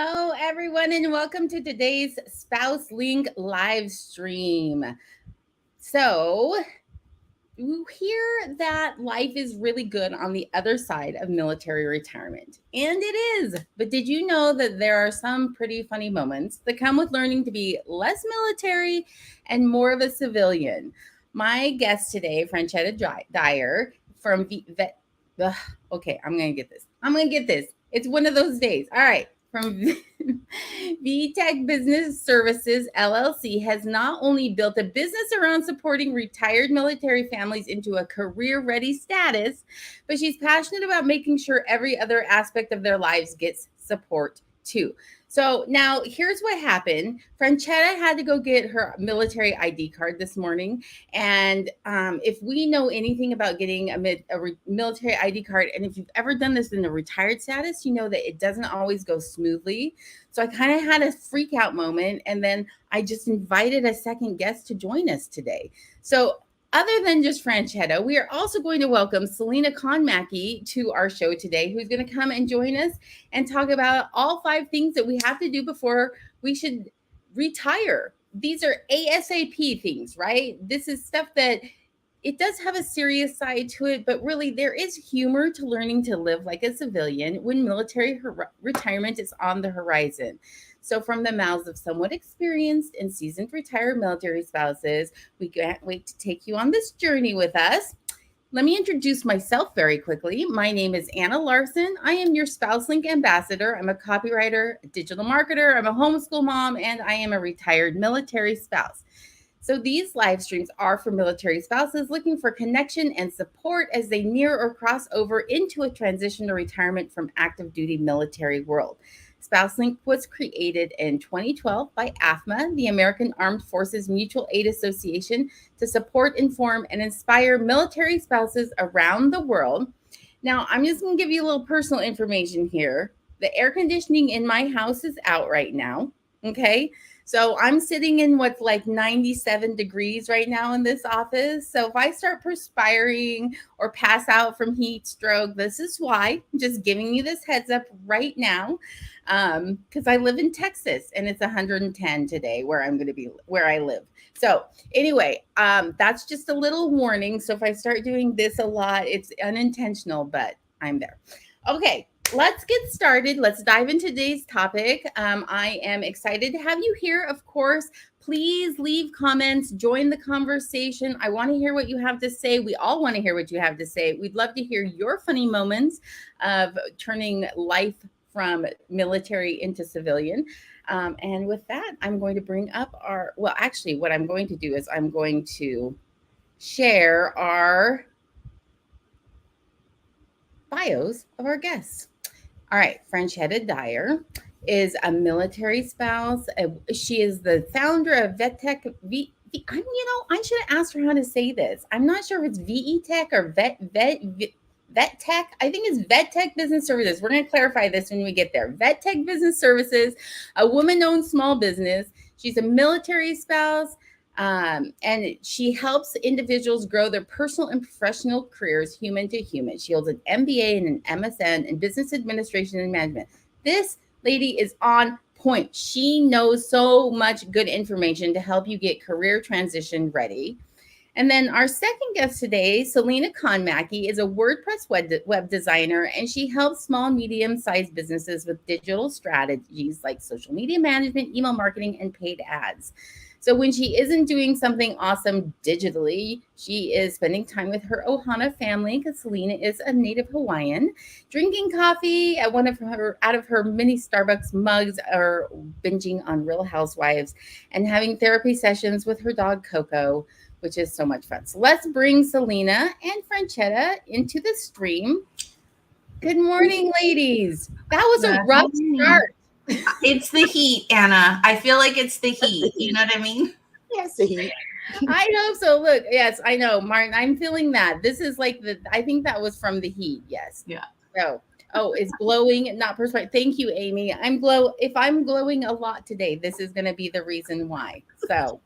Hello, everyone, and welcome to today's Spouse Link live stream. So, you hear that life is really good on the other side of military retirement, and it is. But did you know that there are some pretty funny moments that come with learning to be less military and more of a civilian? My guest today, Franchette Dyer from Vet. Okay, I'm gonna get this. It's one of those days. All right, from Vetech Business Services LLC has not only built a business around supporting retired military families into a career-ready status, but she's passionate about making sure every other aspect of their lives gets support too. So now here's what happened. Franchetta had to go get her military ID card this morning. And if we know anything about getting a military ID card, and if you've ever done this in a retired status, you know that it doesn't always go smoothly. So I kind of had a freak out moment. And then I just invited a second guest to join us today. So other than just Franchetta, we are also going to welcome Selena Conmackey to our show today, who's going to come and join us and talk about all 5 things that we have to do before we should retire. These are ASAP things, right? This is stuff that it does have a serious side to it, but really there is humor to learning to live like a civilian when military retirement is on the horizon. So from the mouths of somewhat experienced and seasoned retired military spouses, we can't wait to take you on this journey with us. Let me introduce myself very quickly. My name is Anna Larson. I am your Spouse Link ambassador. I'm a copywriter, a digital marketer, I'm a homeschool mom, and I am a retired military spouse. So these live streams are for military spouses looking for connection and support as they near or cross over into a transition to retirement from active duty military world. SpouseLink was created in 2012 by AFMA, the American Armed Forces Mutual Aid Association, to support, inform, and inspire military spouses around the world. Now, I'm just going to give you a little personal information here. The air conditioning in my house is out right now, okay? So I'm sitting in what's like 97 degrees right now in this office. So if I start perspiring or pass out from heat stroke, this is why. I'm just giving you this heads up right now, because I live in Texas and it's 110 today where I live. So anyway, that's just a little warning. So if I start doing this a lot, it's unintentional, but I'm there. Okay. Let's get started. Let's dive into today's topic. I am excited to have you here. Of course, please leave comments, join the conversation. I want to hear what you have to say. We all want to hear what you have to say. We'd love to hear your funny moments of turning life from military into civilian. And with that, I'm going to bring up what I'm going to do is I'm going to share our bios of our guests. All right, Franchette Dyer is a military spouse. She is the founder of Vetech. I should have asked her how to say this. I'm not sure if it's Vetech or Vetech. I think it's Vetech Business Services. We're going to clarify this when we get there. Vetech Business Services, a woman-owned small business. She's a military spouse. And she helps individuals grow their personal and professional careers human to human. She holds an MBA and an MSN in business administration and management. This lady is on point. She knows so much good information to help you get career transition ready. And then our second guest today, Selena Conmackey, is a WordPress web designer, and she helps small, medium-sized businesses with digital strategies like social media management, email marketing, and paid ads. So when she isn't doing something awesome digitally, she is spending time with her Ohana family, because Selena is a native Hawaiian, drinking coffee out of her mini Starbucks mugs, or binging on Real Housewives, and having therapy sessions with her dog Coco, which is so much fun. So let's bring Selena and Franchetta into the stream. Good morning, ladies. That was a rough start. It's the heat, Anna. I feel like it's the heat. You know what I mean? Yes, the heat. I hope so. Look, yes, I know, Martin. I'm feeling that. This is like I think that was from the heat. Yes. Yeah. So, it's glowing, not perspiring. Thank you, Amy. If I'm glowing a lot today, this is going to be the reason why. So,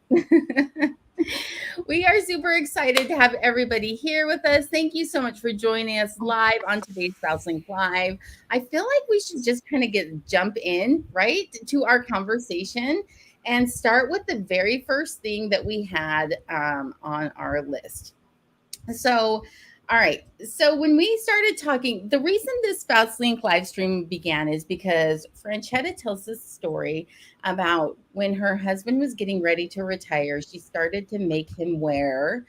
We are super excited to have everybody here with us. Thank you so much for joining us live on today's Spouse Link Live. I feel like we should just kind of jump in right to our conversation and start with the very first thing that we had on our list. So, all right. So when we started talking, the reason this Spouse Link live stream began is because Franchetta tells this story about when her husband was getting ready to retire. She started to make him wear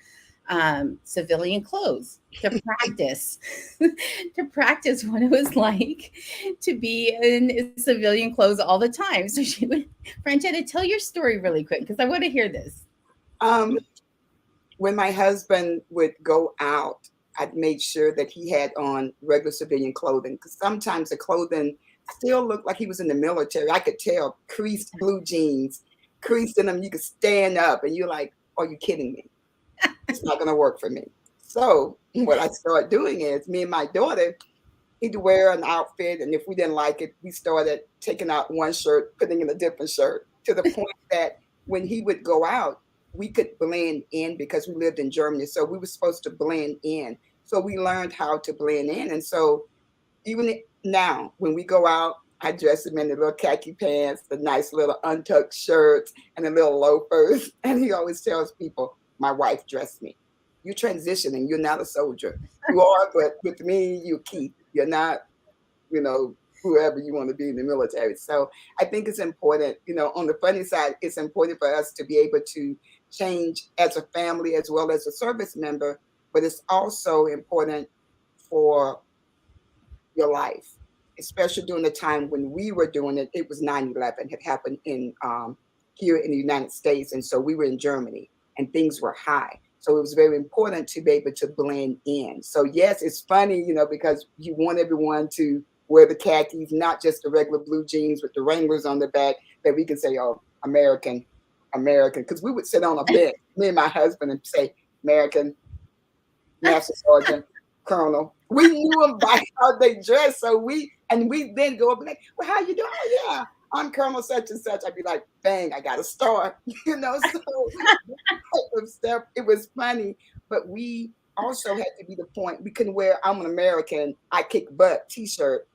civilian clothes to practice to practice what it was like to be in civilian clothes all the time. So she would, Franchetta, tell your story really quick because I want to hear this. Um, when my husband would go out, I'd made sure that he had on regular civilian clothing because sometimes the clothing still looked like he was in the military. I could tell creased blue jeans, creased in them. You could stand up and you're like, are you kidding me? It's not going to work for me. So what I started doing is me and my daughter, he'd wear an outfit. And if we didn't like it, we started taking out one shirt, putting in a different shirt to the point that when he would go out, we could blend in because we lived in Germany. So we were supposed to blend in. So we learned how to blend in. And so even now, when we go out, I dress him in the little khaki pants, the nice little untucked shirts, and the little loafers. And he always tells people, my wife dressed me. You're transitioning. You're not a soldier. You are, but with me, you keep. You're not, whoever you want to be in the military. So I think it's important, on the funny side, it's important for us to be able to change as a family as well as a service member, but it's also important for your life, especially during the time when we were doing it. It was 9/11 had happened in here in the United States. And so we were in Germany and things were high. So it was very important to be able to blend in. So yes, it's funny, because you want everyone to wear the khakis, not just the regular blue jeans with the Wranglers on the back, that we can say, oh, American, because we would sit on a bench, me and my husband, and say, American, Master Sergeant, Colonel. We knew them by how they dress. So we then go up and like, well, how you doing? Oh, yeah, I'm Colonel such and such. I'd be like, bang, I got to start, so stuff. It was funny, but we also had to be the point. We couldn't wear, I'm an American, I kick butt t-shirt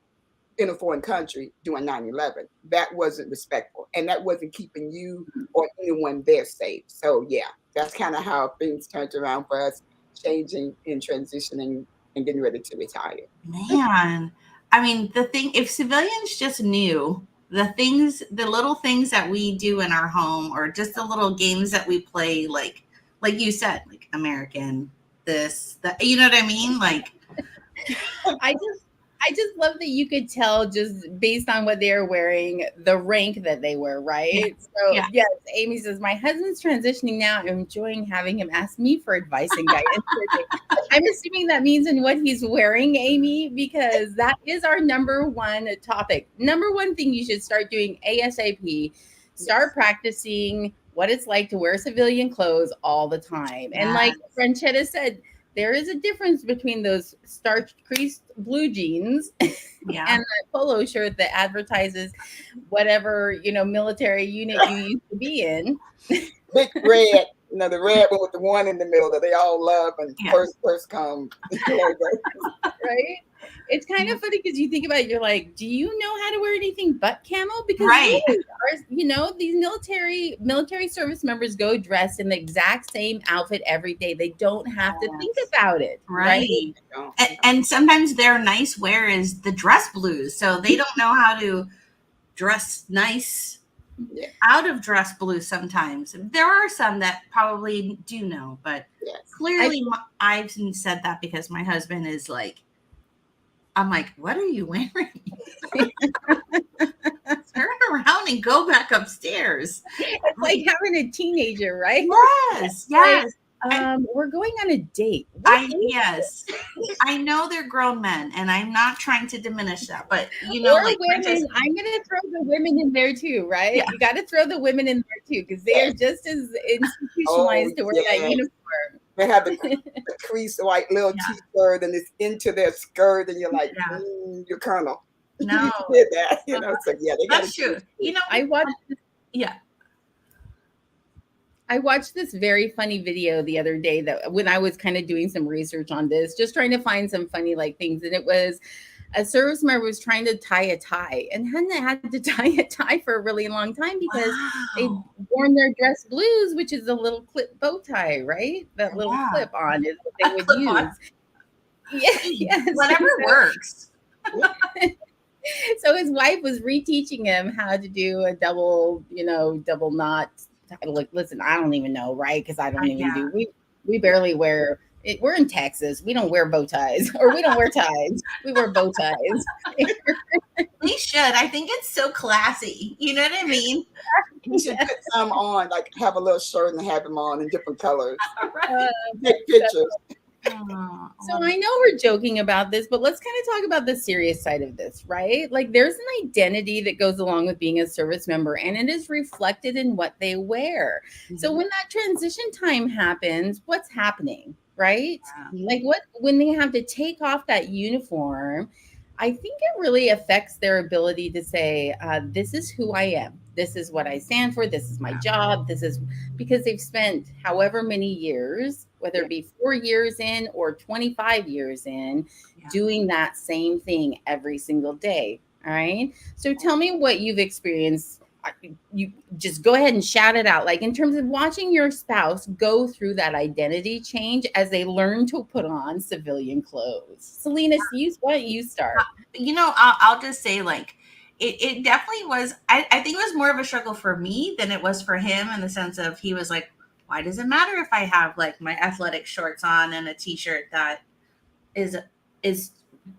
in a foreign country doing 9/11. That wasn't respectful. And that wasn't keeping you or anyone there safe. So yeah, that's kind of how things turned around for us, changing and transitioning and getting ready to retire. Man, I mean, if civilians just knew the little things that we do in our home, or just the little games that we play, like you said, like American, you know what I mean? Like, I just love that you could tell just based on what they're wearing, the rank that they wear, right? Yeah. So Yeah. yes, Amy says, my husband's transitioning now. I'm enjoying having him ask me for advice and guidance. I'm assuming that means in what he's wearing, Amy, because that is our number one topic. Number one thing you should start doing ASAP. Start practicing what it's like to wear civilian clothes all the time. And like Franchetta said, there is a difference between those starched creased blue jeans and that polo shirt that advertises whatever, military unit you used to be in. Big red, the red one with the one in the middle that they all love and first come. Right? It's kind of funny because you think about it, you're like, do you know how to wear anything but camo? Because these military service members go dressed in the exact same outfit every day. They don't have to think about it. Right. And sometimes their nice wear is the dress blues. So they don't know how to dress nice out of dress blue sometimes. There are some that probably do know, but clearly I've said that because my husband is like, I'm like, what are you wearing? Turn around and go back upstairs. It's like having a teenager, right? Yes, yes. We're going on a date. Yes. I know they're grown men, and I'm not trying to diminish that, but women, I'm going to throw the women in there too, right? Yeah. You got to throw the women in there too, because they are just as institutionalized to wear that uniform. They have the creased white little t-shirt, and it's into their skirt, and you're like, you're Colonel. No, you did that, So they that's true. I I watched this very funny video the other day that when I was kind of doing some research on this, just trying to find some funny like things. And it was a service member was trying to tie a tie and hadn't had to tie a tie for a really long time because they'd worn their dress blues, which is a little clip bow tie, right? That little clip on is what they would use. Yeah, whatever works. So his wife was reteaching him how to do a double knot. Like, listen, I don't even know, right? Because I don't even do. We barely wear it. We're in Texas. We don't wear bow ties, or we don't wear ties. We wear bow ties. We should. I think it's so classy. You know what I mean? You should put some on, like have a little shirt and have them on in different colors. Right. Take pictures. So I know we're joking about this, but let's kind of talk about the serious side of this, right? Like there's an identity that goes along with being a service member, and it is reflected in what they wear. Mm-hmm. So when that transition time happens, what's happening, right? Like when they have to take off that uniform, I think it really affects their ability to say, this is who I am. This is what I stand for. This is my job. This is because they've spent however many years, whether it be 4 years in or 25 years in, doing that same thing every single day. All right. So tell me what you've experienced. You just go ahead and shout it out. Like in terms of watching your spouse go through that identity change as they learn to put on civilian clothes. Selena, why don't you start? I'll just say like, it definitely was, I think it was more of a struggle for me than it was for him in the sense of he was like, why does it matter if I have like my athletic shorts on and a t-shirt that is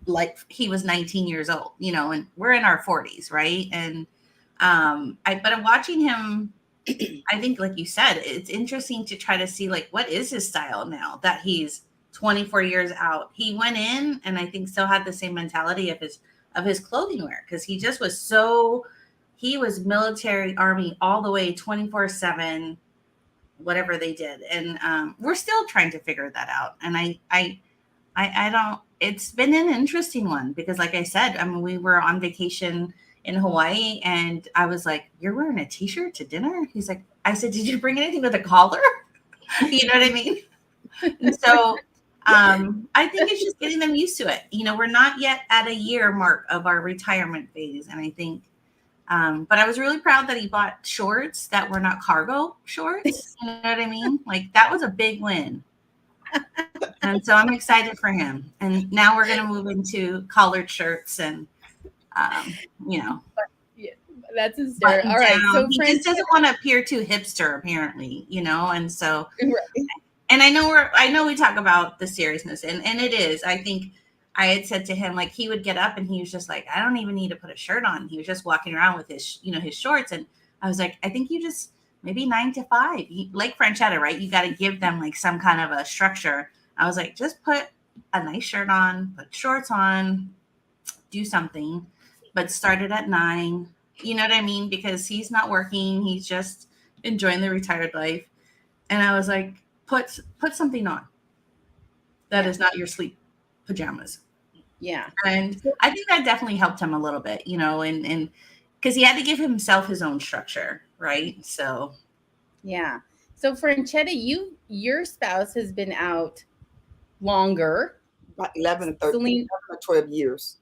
like he was 19 years old, and we're in our 40s, right? And but I'm watching him, I think like you said, it's interesting to try to see like what is his style now that he's 24 years out. He went in and I think still had the same mentality of his clothing wear because he just was he was military, army all the way 24/7, whatever they did. And we're still trying to figure that out. And I don't, it's been an interesting one because like I said, I mean, we were on vacation in Hawaii and I was like, you're wearing a t-shirt to dinner? He's like, I said, did you bring anything with a collar? You know what I mean? And so I think it's just getting them used to it. We're not yet at a year mark of our retirement phase. And I think, but I was really proud that he bought shorts that were not cargo shorts. You know what I mean? Like that was a big win. And so I'm excited for him. And now we're going to move into collared shirts and, that's his start. All right. So he just doesn't want to appear too hipster, apparently, and so, and I know we talk about the seriousness and it is, I think I had said to him, like, he would get up and he was just like, I don't even need to put a shirt on. He was just walking around with his, his shorts. And I was like, I think you just maybe 9 to 5, like Franchette, right? You got to give them like some kind of a structure. I was like, just put a nice shirt on, put shorts on, do something, but start it at 9. You know what I mean? Because he's not working. He's just enjoying the retired life. And I was like, put something on that is not your sleep pajamas. Yeah. And I think that definitely helped him a little bit, and because he had to give himself his own structure. Right. So. Yeah. So Franchette, your spouse has been out longer. About 11 or 12 years.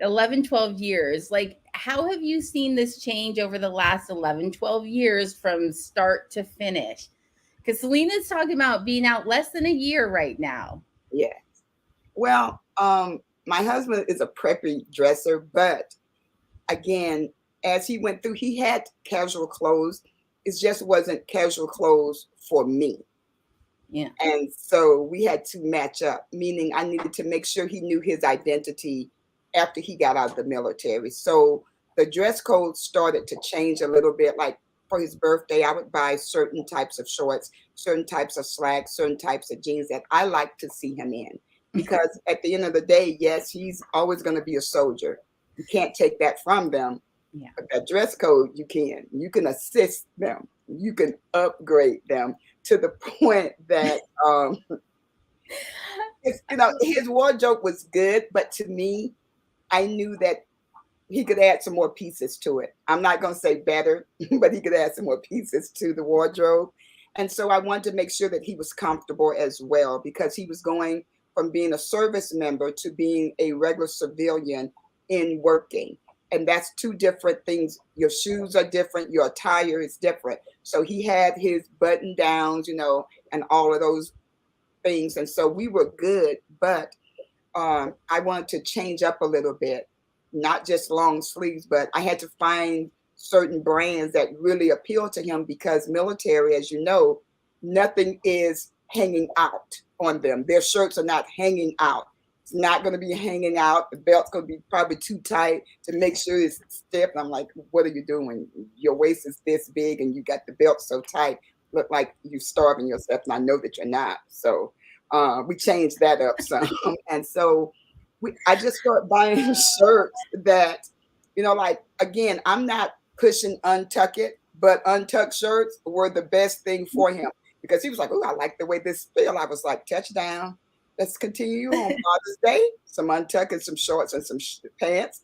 11, 12 years. Like, how have you seen this change over the last 11, 12 years from start to finish? Because Selena's talking about being out less than a year right now. Yeah. Well, my husband is a preppy dresser, but again, as he went through, he had casual clothes. It just wasn't casual clothes for me. Yeah. And so we had to match up, meaning I needed to make sure he knew his identity after he got out of the military. So the dress code started to change a little bit. Like for his birthday, I would buy certain types of shorts, certain types of slacks, certain types of jeans that I like to see him in. Because at the end of the day, yes, he's always going to be a soldier. You can't take that from them. Yeah. But that dress code, you can. You can assist them. You can upgrade them to the point that his wardrobe was good, but to me, I knew that he could add some more pieces to it. I'm not going to say better, but he could add some more pieces to the wardrobe. And so I wanted to make sure that he was comfortable as well, because he was going from being a service member to being a regular civilian in working. And that's two different things. Your shoes are different, your attire is different. So he had his button downs, and all of those things. And so we were good, but I wanted to change up a little bit, not just long sleeves, but I had to find certain brands that really appeal to him, because military, as you know, nothing is hanging out on them. Their shirts are not hanging out. It's not going to be hanging out. The belt's going to be probably too tight to make sure it's stiff. And I'm like, what are you doing? Your waist is this big and you got the belt so tight. Look like you're starving yourself. And I know that you're not. So we changed that up some. And so I just started buying shirts that, like, again, I'm not pushing untuck it, but untucked shirts were the best thing for him, because he was like, oh, I like the way this feel. I was like, touchdown. Let's continue on Father's Day. Some untuck and some shorts and some pants.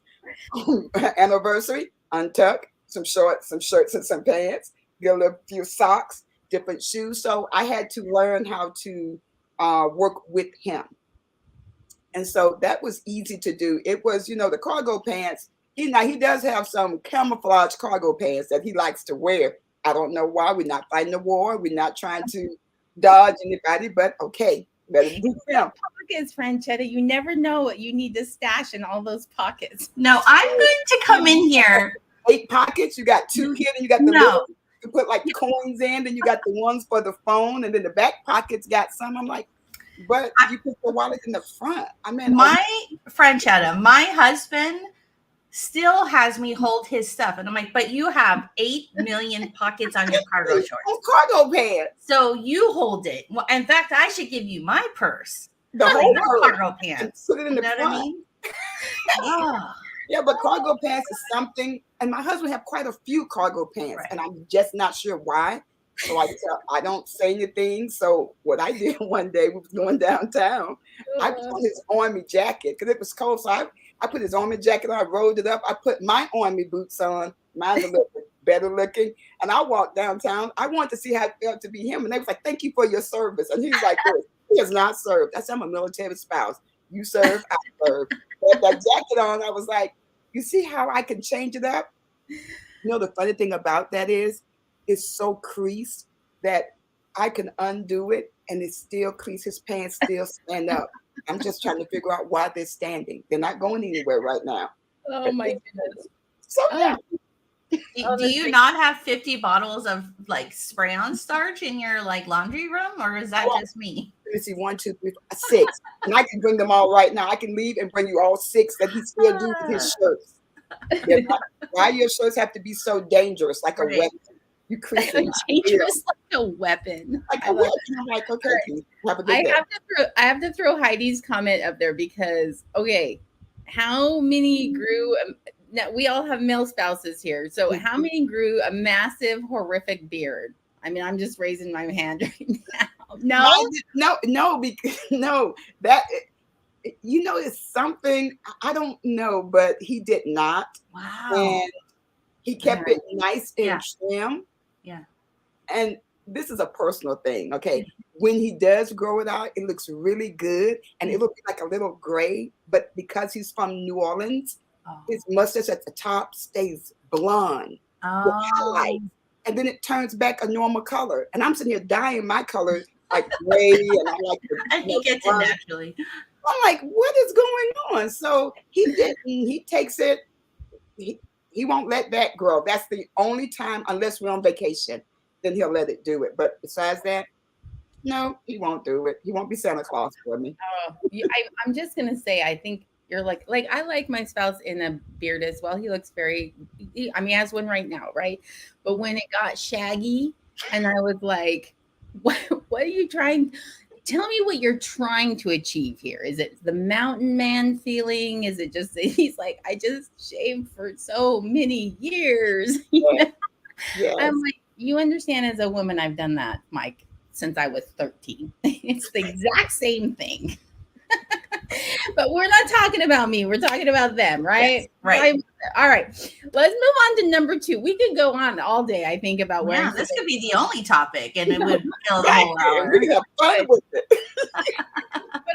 Anniversary, untuck, some shorts, some shirts and some pants. Get a few socks, different shoes. So I had to learn how to work with him. And so that was easy to do. It was, the cargo pants. He does have some camouflage cargo pants that he likes to wear. I don't know why. We're not fighting a war. We're not trying to dodge anybody, but okay. Better do him. Pockets, Franchetta. You never know what you need to stash in all those pockets. No, I'm going to come in here. 8 pockets. You got 2 here, and you got the little, you put like coins in, then you got the ones for the phone, and then the back pockets got some. I'm like, but you put the wallet in the front. I mean, Franchetta, my husband still has me hold his stuff. And I'm like, but you have 8 million pockets on your cargo shorts. Cargo pants. So you hold it. Well, in fact, I should give you my purse. The whole cargo pants. Put it in the front. What I mean? Oh. Yeah, but cargo pants is something. And my husband have quite a few cargo pants, right. And I'm just not sure why. So I don't say anything. So what I did one day, we was going downtown. I put on his army jacket because it was cold. So I put his army jacket on, I rolled it up. I put my army boots on. Mine's a little bit better looking. And I walked downtown. I wanted to see how it felt to be him. And they was like, thank you for your service. And he's like, he has not served. I said, I'm a military spouse. You serve, I serve. But that jacket on, I was like, you see how I can change it up? The funny thing about that is, it's so creased that I can undo it and it's still creased. His pants still stand up. I'm just trying to figure out why they're standing. They're not going anywhere right now. Oh my goodness. So yeah. Do you not have 50 bottles of like spray on starch in your like laundry room, or is that just me? Let me see, 1, 2, 3, 4, 6. And I can bring them all right now. I can leave and bring you all 6 that he still do with his shirts. Why your shirts have to be so dangerous, like a weapon? You create dangerous like a weapon. Like a weapon. I'm like, okay, have a good day. I have to throw Heidi's comment up there because how many grew? Now we all have male spouses here, so how many grew a massive, horrific beard? I mean, I'm just raising my hand right now. No, because that. It's something I don't know, but he did not. Wow. And he kept it nice and trim. Yeah. And this is a personal thing. Okay. When he does grow it out, it looks really good. And it looks like a little gray. But because he's from New Orleans, his mustache at the top stays blonde with highlight. And then it turns back a normal color. And I'm sitting here dyeing my color like gray. And I like and he gets it naturally. I'm like, what is going on? So he didn't. He takes it. He won't let that grow. That's the only time, unless we're on vacation, then he'll let it do it. But besides that, no, he won't do it. He won't be Santa Claus for me. I'm just gonna say, I think you're like I like my spouse in a beard as well. He looks he has one right now, right? But when it got shaggy, and I was like, what are you trying? Tell me what you're trying to achieve here. Is it the mountain man feeling? Is it just he's like, I just shaved for so many years? Yes. I'm like, you understand, as a woman, I've done that, Mike, since I was 13. It's the exact same thing. But we're not talking about me. We're talking about them, right? Yes, right. All right. Let's move on to number 2. We could go on all day, I think, about wearing. Yeah, this could be the only topic, and it would fill the Right. whole hour. We have fun with it. But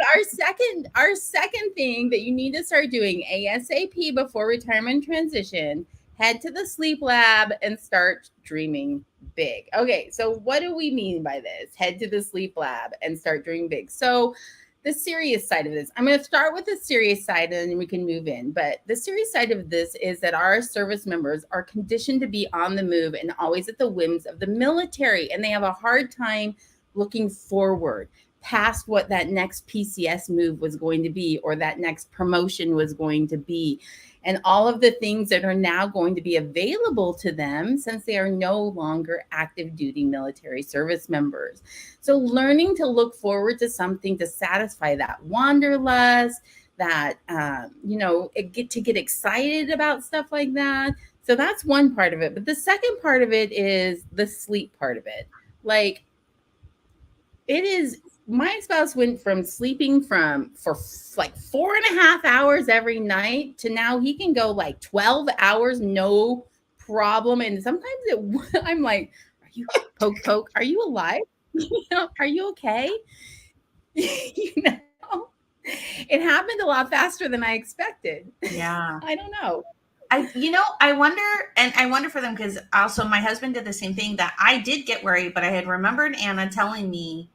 our second thing that you need to start doing ASAP before retirement transition, head to the sleep lab and start dreaming big. Okay, so what do we mean by this? Head to the sleep lab and start dreaming big. So the serious side of this, I'm going to start with the serious side and then we can move in. But the serious side of this is that our service members are conditioned to be on the move and always at the whims of the military, and they have a hard time looking forward past what that next PCS move was going to be or that next promotion was going to be, and all of the things that are now going to be available to them since they are no longer active duty military service members. So learning to look forward to something to satisfy that wanderlust, that get excited about stuff like that. So that's one part of it. But the second part of it is the sleep part of it. Like, it is, my spouse went from sleeping for like 4.5 hours every night to now he can go like 12 hours, no problem. And sometimes I'm like, are you poke? Are you alive? Are you okay? It happened a lot faster than I expected. Yeah. I don't know. I wonder for them, because also my husband did the same thing, that I did get worried, but I had remembered Anna telling me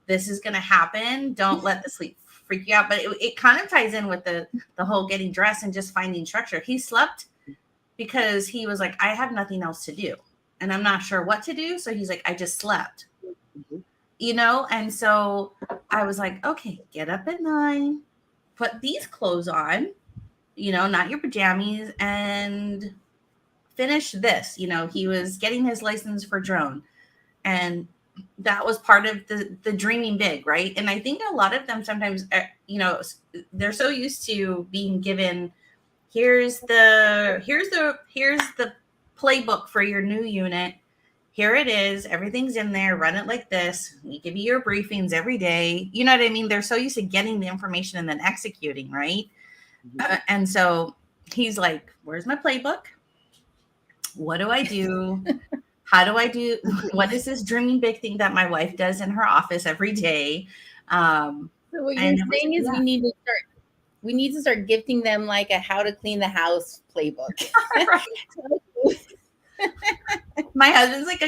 this is going to happen. Don't let the sleep freak you out. But it kind of ties in with the whole getting dressed and just finding structure. He slept because he was like, I have nothing else to do and I'm not sure what to do. So he's like, I just slept, and so I was like, okay, get up at 9, put these clothes on, not your pajamas, and finish this. He was getting his license for drone, and that was part of the dreaming big, right? And I think a lot of them sometimes, they're so used to being given, here's the playbook for your new unit. Here it is. Everything's in there. Run it like this. We give you your briefings every day. You know what I mean? They're so used to getting the information and then executing, right? And so he's like, where's my playbook? What do I do? How do I do? What is this dreaming big thing that my wife does in her office every day? So what you're saying is we need to start gifting them like a how to clean the house playbook. My husband's like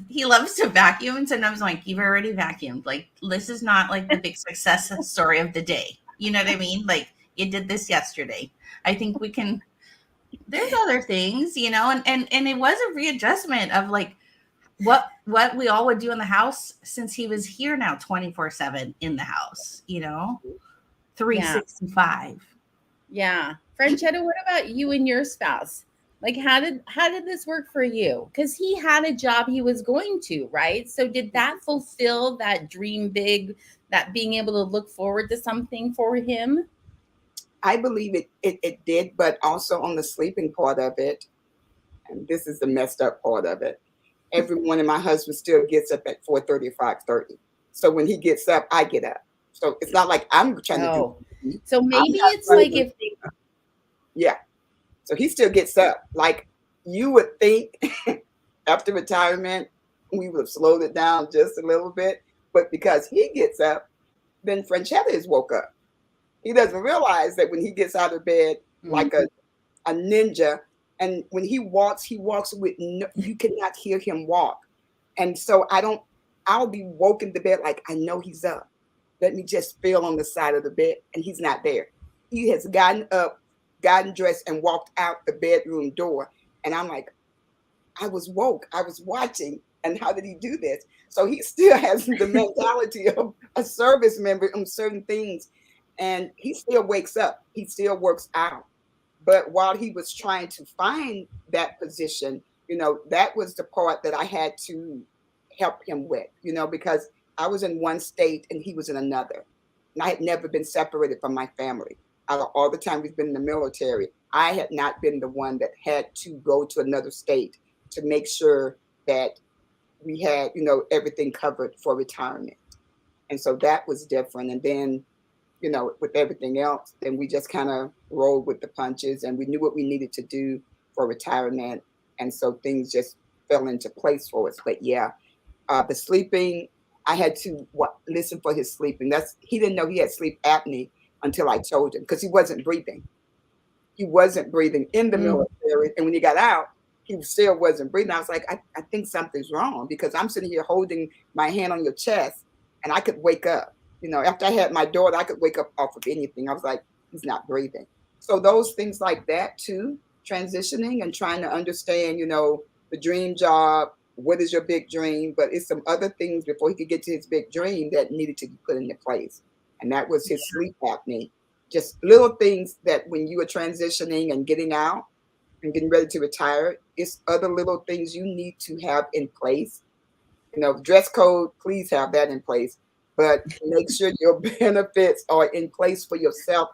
he loves to vacuum, and sometimes I'm like, you've already vacuumed. Like, this is not like the big success story of the day. You know what I mean? Like, you did this yesterday. I think we can. There's other things, and it was a readjustment of like what we all would do in the house since he was here now 24/7 in the house, 365. Yeah. Franchetta, what about you and your spouse? Like, how did this work for you? Because he had a job he was going to, right? So did that fulfill that dream big, that being able to look forward to something for him? I believe it did, but also on the sleeping part of it, and this is the messed up part of it, every morning my husband still gets up at 4:30 or 5:30. So when he gets up, I get up. So it's not like I'm trying to do. So maybe it's like if they. Yeah. So he still gets up. Like, you would think after retirement, we would have slowed it down just a little bit. But because he gets up, then Franchetta is woke up. He doesn't realize that when he gets out of bed like a ninja, and when he walks with you cannot hear him walk. And so I'll be woken to bed like, I know he's up. Let me just feel on the side of the bed, and he's not there. He has gotten up, gotten dressed, and walked out the bedroom door. And I'm like, I was woke. I was watching. And how did he do this? So he still has the mentality of a service member on certain things. And he still wakes up. He still works out. But while he was trying to find that position, that was the part that I had to help him with, because I was in one state and he was in another. And I had never been separated from my family. Out of all the time we've been in the military, I had not been the one that had to go to another state to make sure that we had, everything covered for retirement. And so that was different. And then with everything else, then we just kind of rolled with the punches, and we knew what we needed to do for retirement. And so things just fell into place for us. But yeah, the sleeping, I had to listen for his sleeping. He didn't know he had sleep apnea until I told him, because he wasn't breathing. He wasn't breathing in the military. And when he got out, he still wasn't breathing. I was like, I think something's wrong, because I'm sitting here holding my hand on your chest and I could wake up. After I had my daughter, I could wake up off of anything. I was like, he's not breathing. So those things like that too, transitioning and trying to understand, the dream job, what is your big dream? But it's some other things before he could get to his big dream that needed to be put into place. And that was his sleep apnea. Just little things that when you are transitioning and getting out and getting ready to retire, it's other little things you need to have in place. Dress code, please have that in place, but make sure your benefits are in place for yourself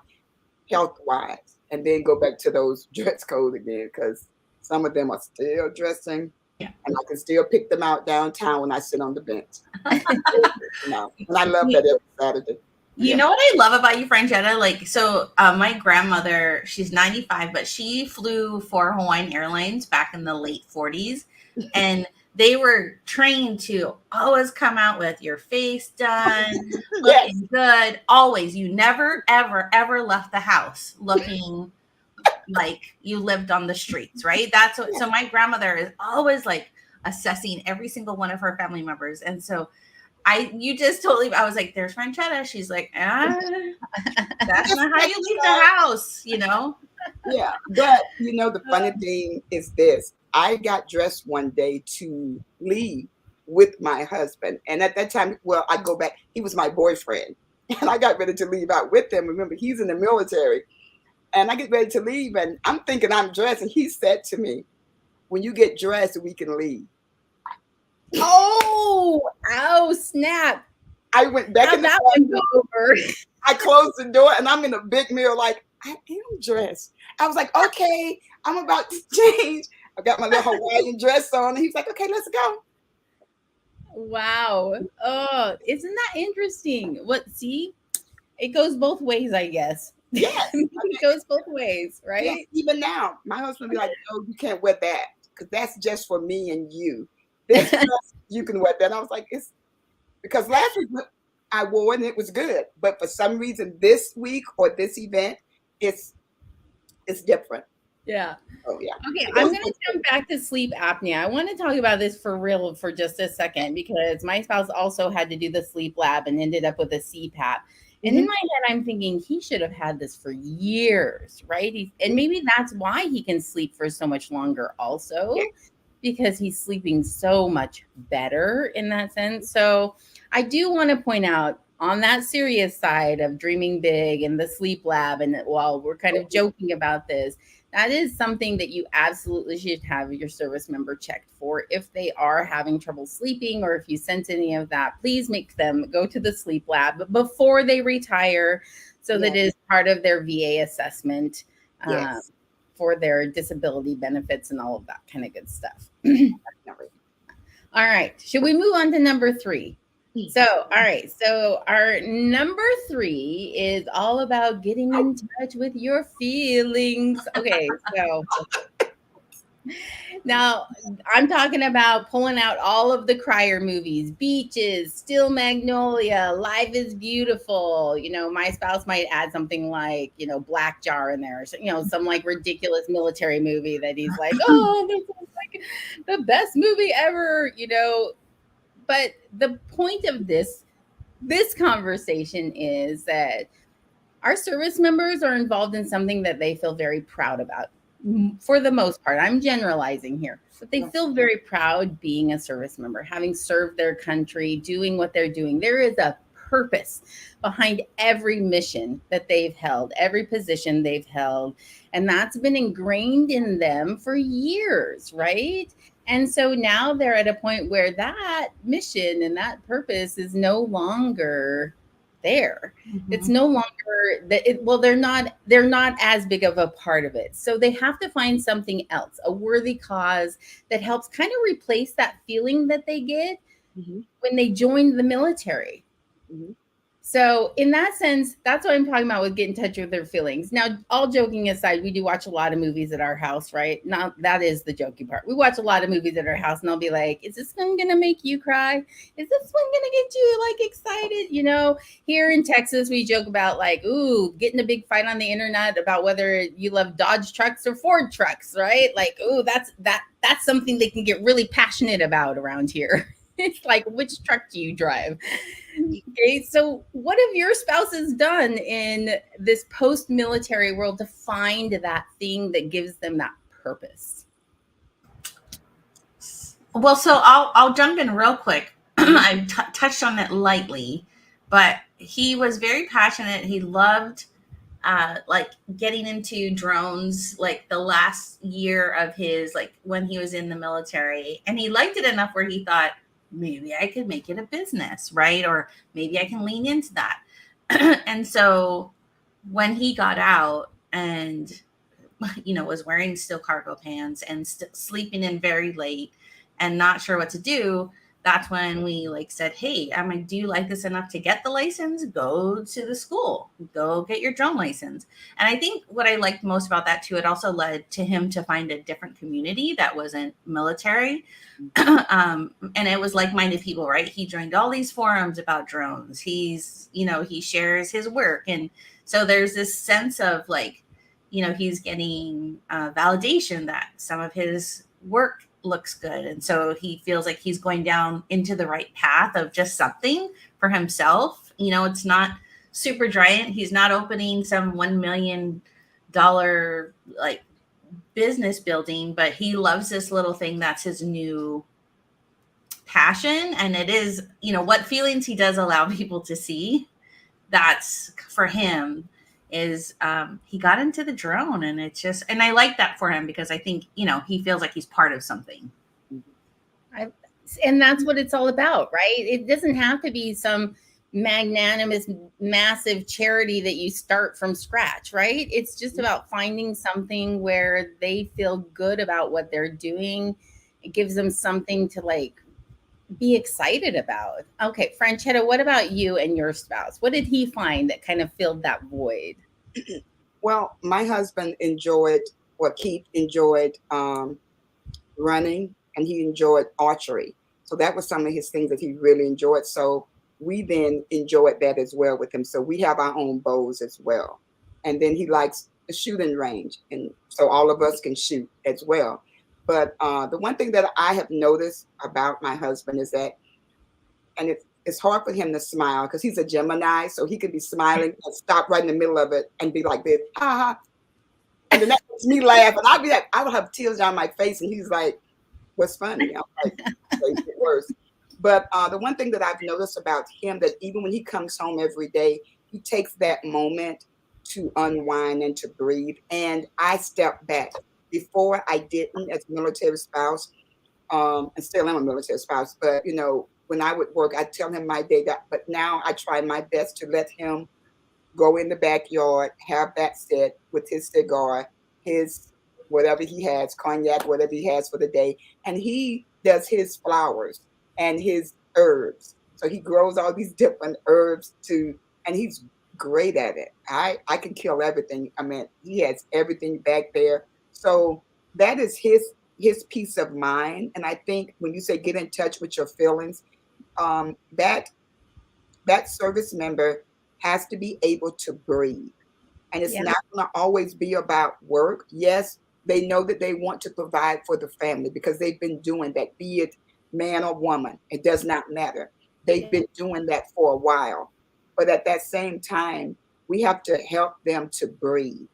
health-wise, and then go back to those dress code again, because some of them are still dressing, and I can still pick them out downtown when I sit on the bench. And I love that every Saturday. You know what I love about you, Franchetta? My grandmother, she's 95, but she flew for Hawaiian Airlines back in the late 40s. And they were trained to always come out with your face done, looking good. Always. You never, ever, ever left the house looking like you lived on the streets, right? That's what, so my grandmother is always assessing every single one of her family members. And so I was like, there's Franchetta. She's like, that's not how you leave the house, Yeah. But, the funny thing is this. I got dressed one day to leave with my husband. And at that time, I go back. He was my boyfriend. And I got ready to leave out with him. Remember, he's in the military. And I get ready to leave. And I'm thinking I'm dressed. And he said to me, when you get dressed, we can leave. Oh, snap. I went back in the one go over. I closed the door and I'm in a big mirror like, I am dressed. I was like, okay, I'm about to change. I got my little Hawaiian dress on. And he's like, okay, let's go. Wow. Oh, isn't that interesting? See? It goes both ways, I guess. Yes. It goes both ways, right? Yes, even now, my husband be like, no, you can't wear that, because that's just for me and you. This dress, you can wear that. And I was like, it's because last week I wore it and it was good. But for some reason this week or this event, it's different. Yeah. Oh, yeah. Okay, I'm going to jump back to sleep apnea. I want to talk about this for real for just a second, because my spouse also had to do the sleep lab and ended up with a CPAP. And in my head, I'm thinking he should have had this for years, right? And maybe that's why he can sleep for so much longer also, because he's sleeping so much better in that sense. So I do want to point out, on that serious side of dreaming big and the sleep lab, and while we're kind of joking about this, that is something that you absolutely should have your service member checked for. If they are having trouble sleeping, or if you sense any of that, please make them go to the sleep lab before they retire, so that it is part of their VA assessment for their disability benefits and all of that kind of good stuff. All right. Should we move on to number 3? So, all right. So our number 3 is all about getting in touch with your feelings. Okay. So now I'm talking about pulling out all of the crier movies: Beaches, Still Magnolia, Life is Beautiful. My spouse might add something like, Black Jar in there, some ridiculous military movie that he's like, oh, this is the best movie ever, But the point of this conversation is that our service members are involved in something that they feel very proud about. For the most part, I'm generalizing here, but they feel very proud being a service member, having served their country, doing what they're doing. There is a purpose behind every mission that they've held, every position they've held, and that's been ingrained in them for years, right? And so now they're at a point where that mission and that purpose is no longer there. It's no longer they're not as big of a part of it. So they have to find something else, a worthy cause that helps kind of replace that feeling that they get when they join the military. So in that sense, that's what I'm talking about with get in touch with their feelings. Now, all joking aside, we do watch a lot of movies at our house, right? Now that is the jokey part. We watch a lot of movies at our house, and I'll be like, "Is this one gonna make you cry? Is this one gonna get you like excited?" You know, here in Texas, we joke about like, "Ooh, getting a big fight on the internet about whether you love Dodge trucks or Ford trucks," right? Like, "Ooh, that's something they can get really passionate about around here." It's like, which truck do you drive? Okay, so what have your spouses done in this post-military world to find that thing that gives them that purpose? Well, so I'll jump in real quick. I touched on it lightly, but he was very passionate. He loved like getting into drones, like the last year of his, like when he was in the military, and he liked it enough where he thought maybe I could make it a business, right? Or maybe I can lean into that. And so when he got out and was wearing still cargo pants and sleeping in very late and not sure what to do, that's when we like said, "Hey, do you like this enough to get the license? Go to the school, go get your drone license." And I think what I liked most about that too, it also led to him to find a different community that wasn't military. And it was like-minded people, right? He joined all these forums about drones. He shares his work. And so there's this sense of like, he's getting validation that some of his work looks good. And so he feels like he's going down into the right path of just something for himself. It's not super giant. He's not opening some $1 million like business building, but he loves this little thing that's his new passion. And it is, what feelings he does allow people to see. That's for him is he got into the drone, and it's just, and I like that for him because I think, he feels like he's part of something. And that's what it's all about, right? It doesn't have to be some magnanimous, massive charity that you start from scratch, right? It's just about finding something where they feel good about what they're doing. It gives them something to like be excited about. Okay, Franchetta, what about you and your spouse? What did he find that kind of filled that void? Well, my husband Keith enjoyed running, and he enjoyed archery. So that was some of his things that he really enjoyed. So we then enjoyed that as well with him. So we have our own bows as well. And then he likes the shooting range. And so all of us can shoot as well. But the one thing that I have noticed about my husband is that, and it's hard for him to smile because he's a Gemini, so he could be smiling and stop right in the middle of it and be like this, ha ha. And then that makes me laugh, and I would have tears down my face, and he's like, "What's funny?" I'm like, "Make it worse." But the one thing that I've noticed about him, that even when he comes home every day, he takes that moment to unwind and to breathe. And I step back. Before I didn't, as a military spouse, and still am a military spouse, but when I would work, I'd tell him my day, but now I try my best to let him go in the backyard, have that set with his cigar, his whatever he has, cognac, whatever he has for the day. And he does his flowers and his herbs. So he grows all these different herbs and he's great at it. I can kill everything. I mean, he has everything back there. So that is his peace of mind. And I think when you say get in touch with your feelings, that service member has to be able to breathe. And it's not going to always be about work. Yes, they know that they want to provide for the family because they've been doing that, be it man or woman. It does not matter. They've been doing that for a while. But at that same time, we have to help them to breathe.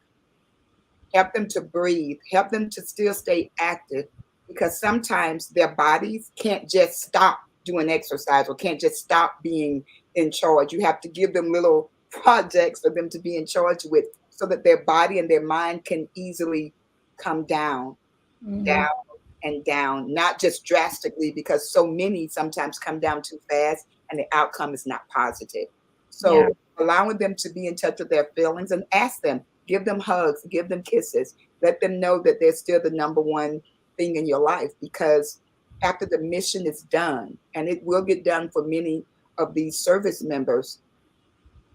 Help them to breathe. Help them to still stay active, because sometimes their bodies can't just stop doing exercise or can't just stop being in charge. You have to give them little projects for them to be in charge with, so that their body and their mind can easily come down, down and down, not just drastically, because so many sometimes come down too fast and the outcome is not positive. So allowing them to be in touch with their feelings and ask them, give them hugs, give them kisses, let them know that they're still the number one thing in your life, because after the mission is done, and it will get done for many of these service members,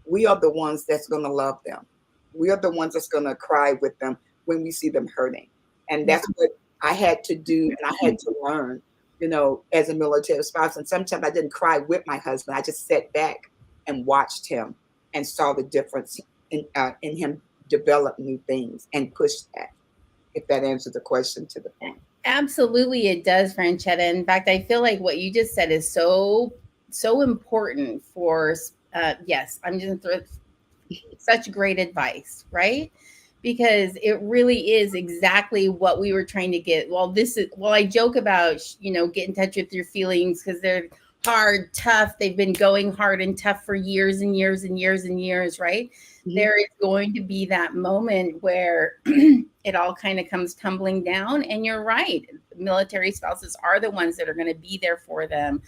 we are the ones that's going to love them. We are the ones that's going to cry with them when we see them hurting. And that's what I had to do, and I had to learn, as a military spouse. And sometimes I didn't cry with my husband. I just sat back and watched him and saw the difference in him develop new things and push that. If that answers the question to the point. Absolutely, it does, Franchetta. In fact, I feel like what you just said is so important for. Yes, I'm just such great advice, right? Because it really is exactly what we were trying to get. I joke about, get in touch with your feelings because they're hard, tough. They've been going hard and tough for years and years and years and years, right? Mm-hmm. There is going to be that moment where it all kind of comes tumbling down. And you're right. Military spouses are the ones that are going to be there for them,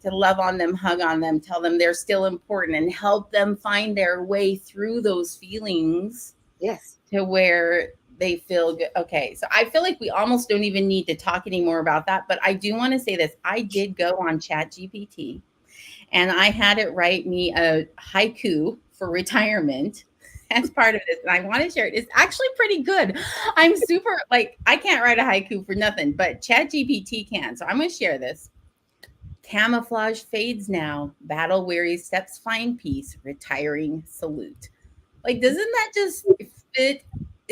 to love on them, hug on them, tell them they're still important, and help them find their way through those feelings. Yes. To where they feel good. Okay. So I feel like we almost don't even need to talk anymore about that. But I do want to say this. I did go on ChatGPT and I had it write me a haiku for retirement as part of this. And I want to share it. It's actually pretty good. I'm super, I can't write a haiku for nothing, but ChatGPT can. So I'm going to share this. Camouflage fades now. Battle weary steps find peace. Retiring salute. Doesn't that just fit?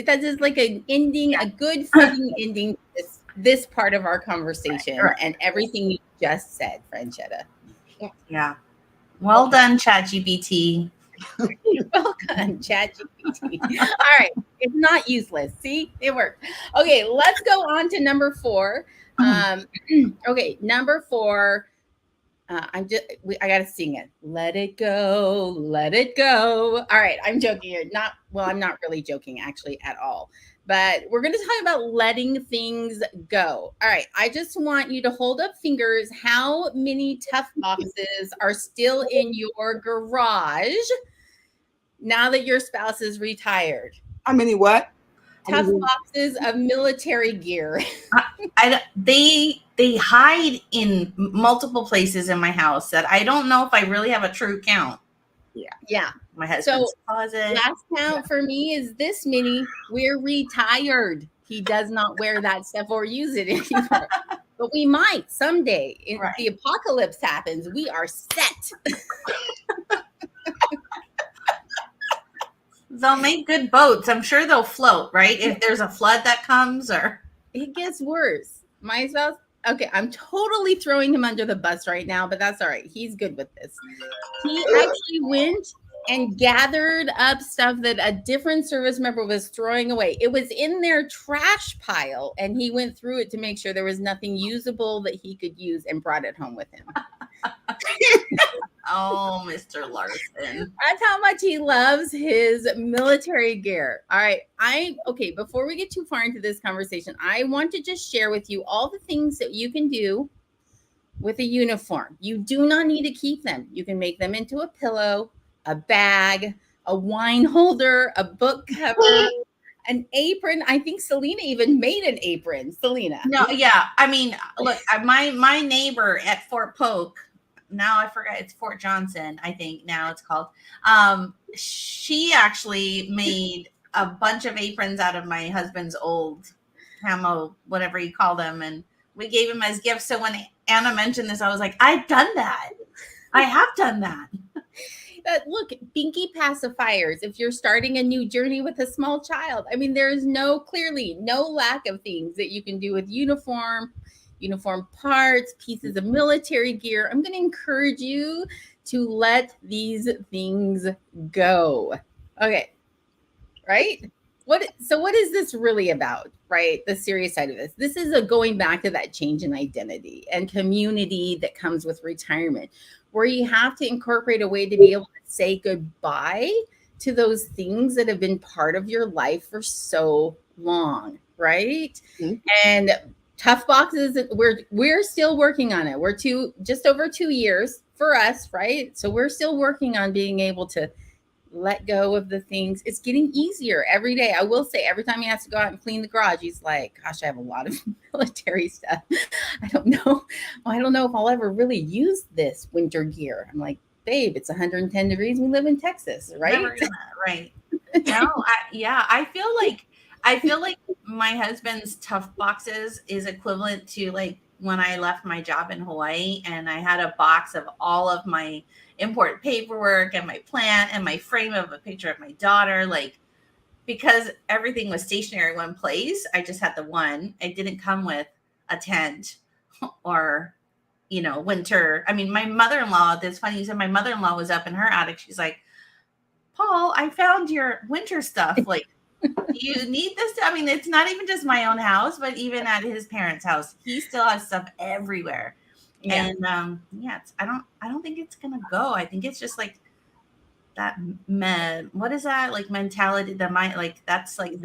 That's just like an ending, a good fitting ending to this part of our conversation, right. And everything you just said, Franchetta. Yeah. Well done, ChatGPT. Well done, ChatGPT. All right. It's not useless. See, it worked. Okay, let's go on to number 4. Okay, number 4. I got to sing it. Let it go, let it go. All right, I'm joking here. I'm not really joking actually at all. But we're going to talk about letting things go. All right, I just want you to hold up fingers. How many tough boxes are still in your garage now that your spouse is retired? How many what? Tough boxes of military gear. They hide in multiple places in my house that I don't know if I really have a true count. Yeah. My husband's closet. Last count for me is this many. We're retired. He does not wear that stuff or use it anymore. But we might someday. If the apocalypse happens, we are set. They'll make good boats. I'm sure they'll float, right? If there's a flood that comes, or it gets worse. My spouse, okay, I'm totally throwing him under the bus right now, but that's all right. He's good with this. He actually went and gathered up stuff that a different service member was throwing away. It was in their trash pile, and he went through it to make sure there was nothing usable that he could use and brought it home with him. Oh, Mr. Larson. That's how much he loves his military gear. All right. Before we get too far into this conversation, I want to just share with you all the things that you can do with a uniform. You do not need to keep them. You can make them into a pillow, a bag, a wine holder, a book cover, an apron. I think Selena even made an apron. Selena. No, yeah. I mean, look, my neighbor at Fort Polk, now I forgot, it's Fort Johnson, I think now it's called. She actually made a bunch of aprons out of my husband's old camo, whatever you call them, and we gave him as gifts. So when Anna mentioned this, I was like, I've done that. I have done that. Look, binky pacifiers, if you're starting a new journey with a small child. I mean, there's clearly no lack of things that you can do with uniform parts, pieces of military gear. I'm going to encourage you to let these things go. Okay. Right? So what is this really about, right? The serious side of this. This is going back to that change in identity and community that comes with retirement, where you have to incorporate a way to be able to say goodbye to those things that have been part of your life for so long, right? Mm-hmm. And tough boxes, we're still working on it. We're just over 2 years for us, right? So we're still working on being able to let go of the things. It's getting easier every day. I will say, every time he has to go out and clean the garage, he's like, gosh, I have a lot of military stuff. I don't know if I'll ever really use this winter gear. I'm like, babe, it's 110 degrees. We live in Texas, right? Never gonna, right. No, I feel like my husband's tough boxes is equivalent to like when I left my job in Hawaii and I had a box of all of my import paperwork and my plant and my frame of a picture of my daughter, like because everything was stationary in one place. I just had the one. It didn't come with a tent or winter. I mean, my mother-in-law, that's funny. You said my mother-in-law was up in her attic. She's like, Paul, I found your winter stuff. Like, do you need this? I mean, it's not even just my own house, but even at his parents' house, he still has stuff everywhere. Yeah. And I don't think it's gonna go. I think it's just like that what is that like mentality, the mind, like that's like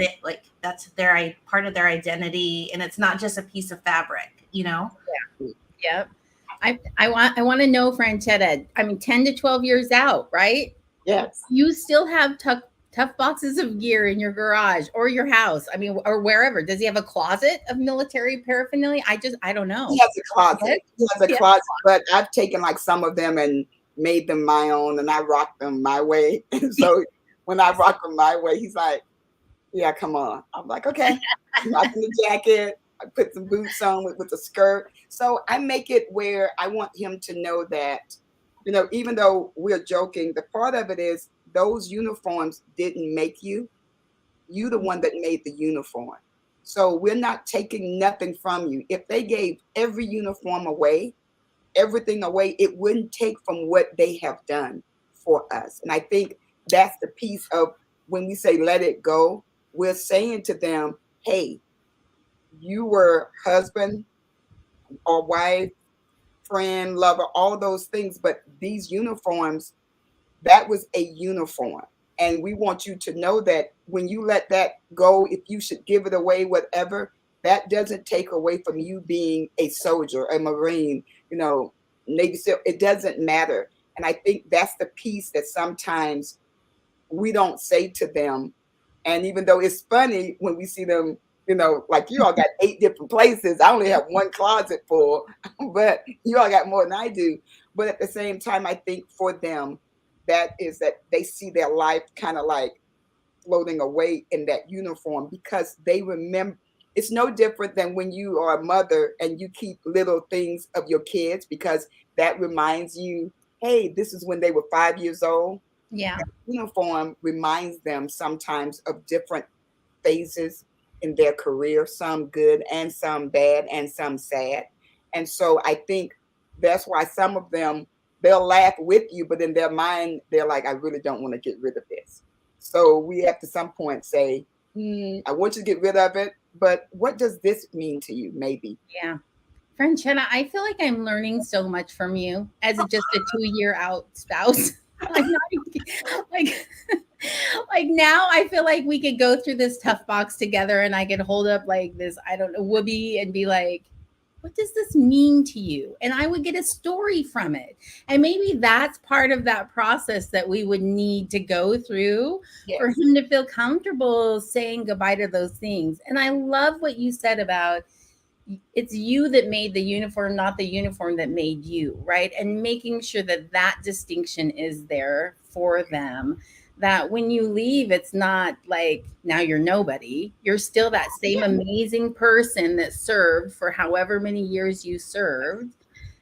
that's their part of their identity, and it's not just a piece of fabric. Yeah. Yep. I want to know, Franchetta, I mean, 10 to 12 years out, right? Yes. You still have tough boxes of gear in your garage or your house. I mean, or wherever. Does he have a closet of military paraphernalia? I don't know. He has a closet. He has a closet, but I've taken like some of them and made them my own, and I rock them my way. And so when I rock them my way, he's like, yeah, come on. I'm like, okay. I'm rocking the jacket. I put some boots on with a skirt. So I make it where I want him to know that, even though we're joking, the part of it is those uniforms didn't make you. You the one that made the uniform. So we're not taking nothing from you. If they gave every uniform away, everything away, it wouldn't take from what they have done for us. And I think that's the piece of when we say let it go, we're saying to them, hey, you were husband or wife, friend, lover, all those things, but these uniforms, that was a uniform. And we want you to know that when you let that go, if you should give it away, whatever, that doesn't take away from you being a soldier, a Marine, Navy SEAL. It doesn't matter. And I think that's the piece that sometimes we don't say to them. And even though it's funny when we see them, like you all got 8 different places. I only have one closet full, but you all got more than I do. But at the same time, I think for them, that they see their life kind of like floating away in that uniform because they remember. It's no different than when you are a mother and you keep little things of your kids because that reminds you, hey, this is when they were 5 years old. Yeah. That uniform reminds them sometimes of different phases in their career, some good and some bad and some sad. And so I think that's why some of them, they'll laugh with you, but in their mind, they're like, I really don't want to get rid of this. So we have to some point say, I want you to get rid of it, but what does this mean to you? Maybe. Yeah. Franchetta, I feel like I'm learning so much from you as just a 2-year out spouse. I'm not like now I feel like we could go through this tough box together and I could hold up like this, I don't know, whoopee and be like, what does this mean to you? And I would get a story from it. And maybe that's part of that process that we would need to go through for him to feel comfortable saying goodbye to those things. And I love what you said about it's you that made the uniform, not the uniform that made you, right? And making sure that that distinction is there for them, that when you leave, it's not like now you're nobody. You're still that same amazing person that served for however many years you served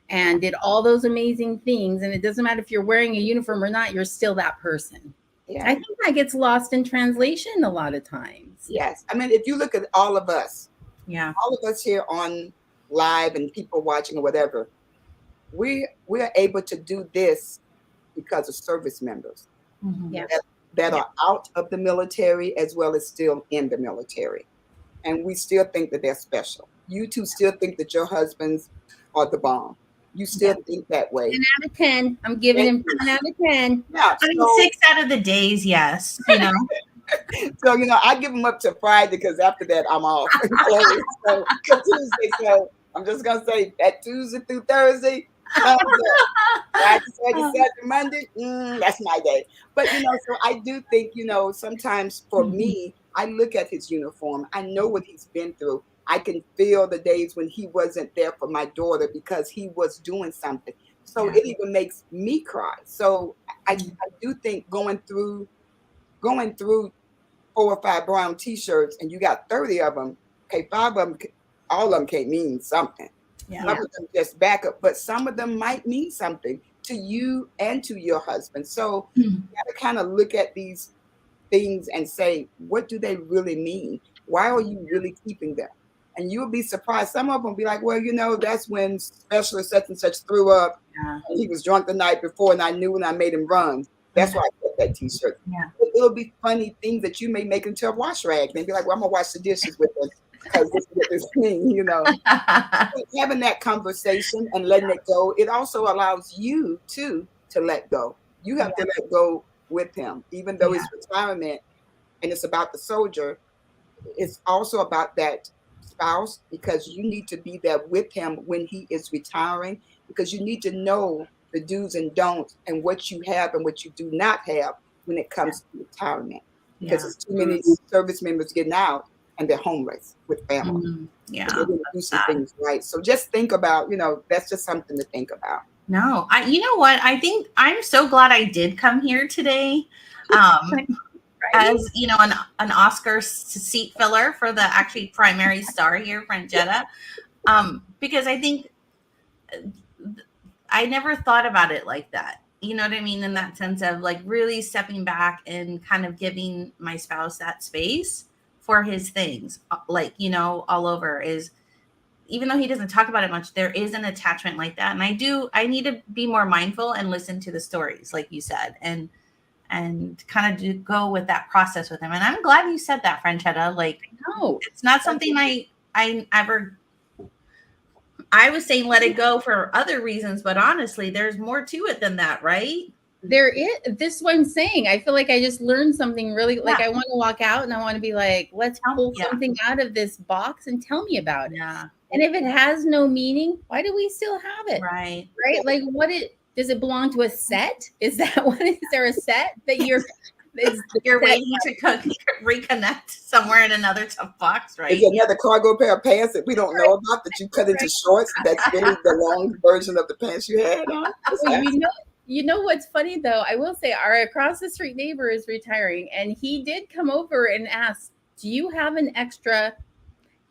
and did all those amazing things. And it doesn't matter if you're wearing a uniform or not, you're still that person. Yeah. I think that gets lost in translation a lot of times. Yes. I mean, if you look at all of us, all of us here on live and people watching or whatever, we are able to do this because of service members that are out of the military as well as still in the military. And we still think that they're special. You two still think that your husbands are the bomb. You still think that way. 10 out of 10. I'm giving him 10 out of 10. Yeah, I mean, 6 out of the days, yes. So, I give them up to Friday because after that I'm off. so Tuesday. So I'm just gonna say that Tuesday through Thursday. Friday, Saturday, Monday, that's my day. But so I do think, sometimes for me, I look at his uniform. I know what he's been through. I can feel the days when he wasn't there for my daughter because he was doing something. So it even makes me cry. So I do think going through 4 or 5 brown t-shirts and you got 30 of them, okay, 5 of them, all of them can't mean something. Yeah. Some of them just back up, but some of them might mean something to you and to your husband. So you got to kind of look at these things and say, what do they really mean? Why are you really keeping them? And you'll be surprised. Some of them will be like, well, that's when specialist such and such threw up. Yeah. And he was drunk the night before, and I knew when I made him run. That's why I kept that t-shirt. Yeah. But it'll be funny things that you may make into a wash rag. Maybe like, well, I'm gonna wash the dishes with them because this is what this means, Having that conversation and letting it go, it also allows you to let go. You have to let go with him, even though it's retirement and it's about the soldier. It's also about that spouse, because you need to be there with him when he is retiring, because you need to know the do's and don'ts and what you have and what you do not have when it comes to retirement. Because there's too many service members getting out and they're homeless with family. Yeah. They didn't do some things right. So just think about, that's just something to think about. No, you know what? I think I'm so glad I did come here today. As an Oscar seat filler for the actually primary star here, Franchetta, because I think I never thought about it like that. You know what I mean? In that sense of like really stepping back and kind of giving my spouse that space for his things, like, all over is, even though he doesn't talk about it much, there is an attachment like that. And I need to be more mindful and listen to the stories, like you said, and kind of go with that process with him. And I'm glad you said that, Franchetta. Like, no, it's not something I was saying let it go for other reasons, but honestly, there's more to it than that, right? There is. This is what I'm saying. I feel like I just learned something really, like I want to walk out and I want to be like, let's pull something out of this box and tell me about it. Yeah. And if it has no meaning, why do we still have it? Right. Right. Like does it belong to a set? Is that what, is there a set that you're waiting to reconnect somewhere in another tough box, right? Is there another cargo pair of pants that we don't know about that you cut into shorts? That's really the long version of the pants you had on. Well, you know what's funny though? I will say our across the street neighbor is retiring, and he did come over and ask, "Do you have an extra?"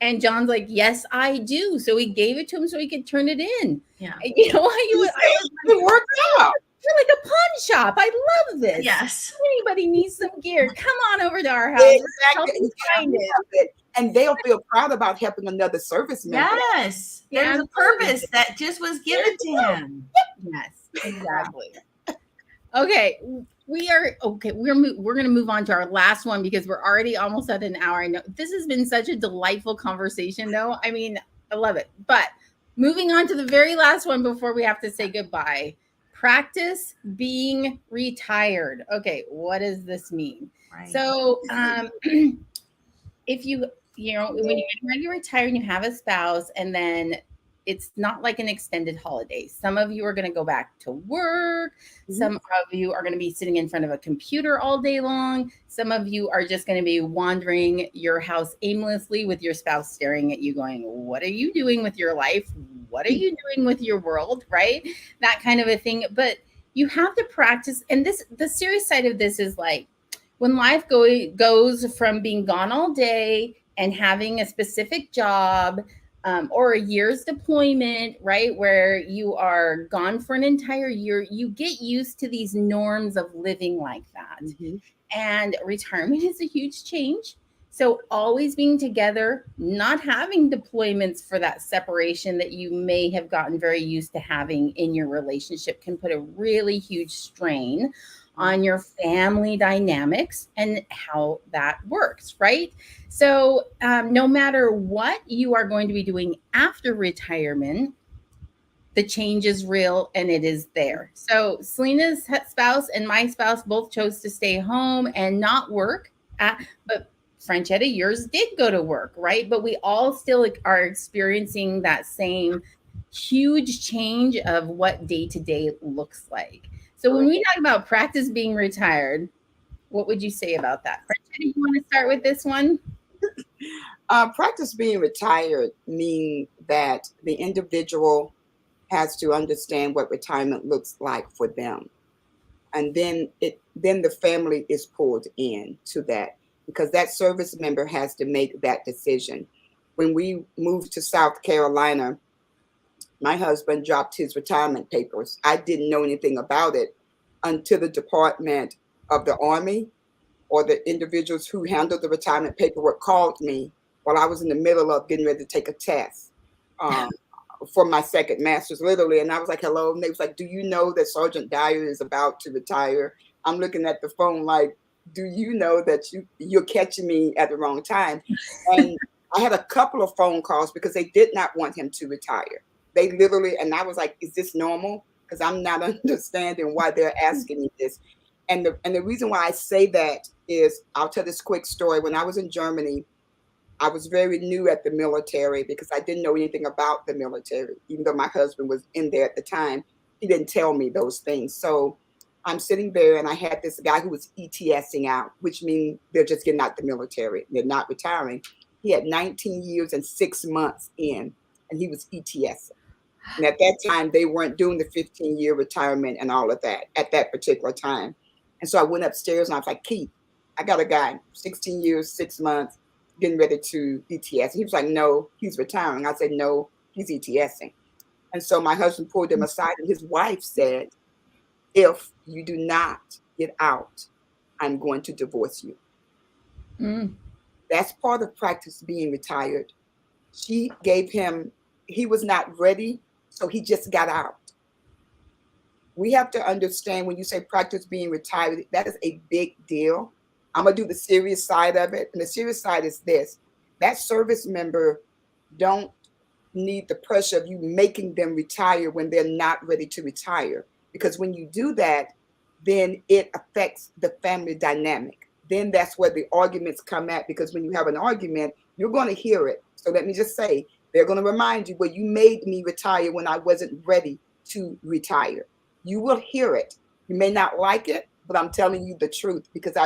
And John's like, "Yes, I do." So he gave it to him so he could turn it in. Yeah. And you know what? It worked out. You're like a pawn shop. I love this. Yes. If anybody needs some gear, come on over to our house. Exactly. Find it. And they'll feel proud about helping another service member. Yes. There's a purpose that just was given to him. Yes, exactly. Okay. We're going to move on to our last one because we're already almost at an hour. I know this has been such a delightful conversation though. I mean, I love it. But moving on to the very last one before we have to say goodbye. Practice being retired. Okay, what does this mean? Right. So, if when you get ready to retire and you have a spouse, and then it's not like an extended holiday. Some of you are going to go back to work. Mm-hmm. Some of you are going to be sitting in front of a computer all day long. Some of you are just going to be wandering your house aimlessly with your spouse staring at you going, what are you doing with your life? What are you doing with your world? Right? That kind of a thing. But you have to practice. And the serious side of this is like when life goes from being gone all day and having a specific job, or a year's deployment, right? Where you are gone for an entire year, you get used to these norms of living like that. Mm-hmm. And retirement is a huge change. So always being together, not having deployments for that separation that you may have gotten very used to having in your relationship can put a really huge strain on your family dynamics and how that works, right? So no matter what you are going to be doing after retirement, the change is real and it is there. So Selena's spouse and my spouse both chose to stay home and not work, but Franchetta, yours did go to work, right? But we all still are experiencing that same huge change of what day-to-day looks like. So when we talk about practice being retired, what would you say about that? Franchetta, you want to start with this one? Practice being retired means that the individual has to understand what retirement looks like for them. And then the family is pulled in to that, because that service member has to make that decision. When we moved to South Carolina, my husband dropped his retirement papers. I didn't know anything about it until the Department of the Army, or the individuals who handled the retirement paperwork, called me while I was in the middle of getting ready to take a test um, for my second master's, literally. And I was like, hello. And they was like, do you know that Sergeant Dyer is about to retire? I'm looking at the phone like, do you know that you're catching me at the wrong time? And I had a couple of phone calls because they did not want him to retire. They literally, and I was like, is this normal? Because I'm not understanding why they're asking me this. And the reason why I say that is, I'll tell this quick story. When I was in Germany, I was very new at the military because I didn't know anything about the military. Even though my husband was in there at the time, he didn't tell me those things. So I'm sitting there and I had this guy who was ETSing out, which means they're just getting out the military. They're not retiring. He had 19 years and 6 months in, and he was ETSing. And at that time, they weren't doing the 15-year retirement and all of that at that particular time. And so I went upstairs and I was like, Keith, I got a guy, 16 years, 6 months, getting ready to ETS. He was like, no, he's retiring. I said, no, he's ETSing. And so my husband pulled him aside, and his wife said, if you do not get out, I'm going to divorce you. Mm. That's part of practice being retired. She gave him, he was not ready, so he just got out. We have to understand, when you say practice being retired, that is a big deal. I'm going to do the serious side of it. And the serious side is this: that service member don't need the pressure of you making them retire when they're not ready to retire. Because when you do that, then it affects the family dynamic. Then that's where the arguments come at, because when you have an argument, you're going to hear it. So let me just say, they're going to remind you, well, you made me retire when I wasn't ready to retire. You will hear it. You may not like it, but I'm telling you the truth, because